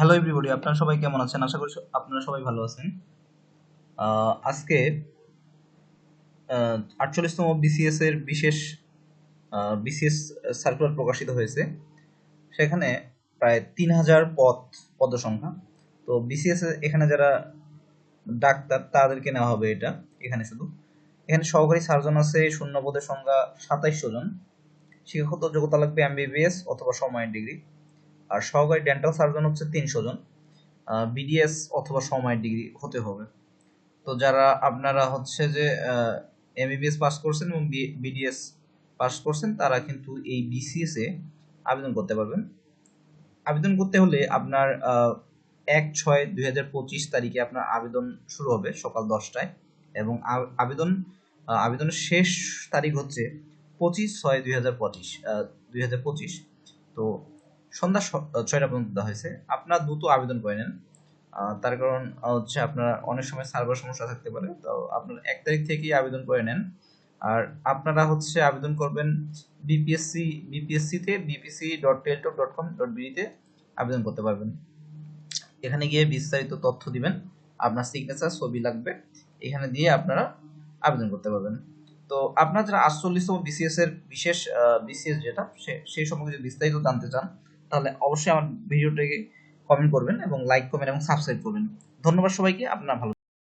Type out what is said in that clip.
Hello everybody, আপনারা সবাই কেমন আছেন? আশা করি আপনারা সবাই ভালো আছেন। আজকে 48তম বিসিএস এর বিশেষ বিসিএস সার্কুলার প্রকাশিত হয়েছে। সেখানে প্রায় 3000 পদসংখ্যা। তো বিসিএস এখানে যারা ডাক্তার তাদেরকে নেওয়া হবে। এখানে এখানে সহকারী সার্জন আছে, শূন্য পদের সংখ্যা 2700 জন। শিক্ষাগত যোগ্যতা লাগবে এমবিবিএস অথবা সমমানের ডিগ্রি। আর সহকারী ডেন্টাল সার্জন হচ্ছে 300 জন, বিডিএস অথবা সমমানের ডিগ্রি হতে হবে। তো যারা আপনারা হচ্ছে যে এমবিবিএস পাস করছেন এবং বিডিএস পাস করছেন তারা কিন্তু এই বিসিএস এ আবেদন করতে পারবেন। আবেদন করতে হলে আপনার 1/6/2025 তারিখে আপনার আবেদন শুরু হবে সকাল 10টায় এবং আবেদনের শেষ তারিখ হচ্ছে 25/6/2025। তো সন্ধ্যা 6টা পর্যন্ত দেওয়া হয়েছে। আপনারা দ্রুত আবেদন করে নেন, তার কারণ হচ্ছে আপনার অনেক সময় সার্ভার সমস্যা থাকতে পারে। তো আপনার 1 তারিখ থেকেই আবেদন করে নেন। আর আপনারা হচ্ছে আবেদন করবেন বিপিএসসিতে bpc.teltok.com.bd তে আবেদন করতে পারবেন। এখানে গিয়ে বিস্তারিত তথ্য দিবেন, আপনার সিগনেচার ছবি লাগবে, এখানে দিয়ে আপনারা আবেদন করতে পারবেন। তো আপনারা যারা 48তম বিসিএস এর বিশেষ বিসিএস যেটা সেই সম্পর্কে যদি বিস্তারিত জানতে চান তাহলে অবশ্যই আমার ভিডিওটাকে কমেন্ট করবেন এবং লাইক করবেন এবং সাবস্ক্রাইব করবেন। ধন্যবাদ সবাইকে। আপনারা ভালো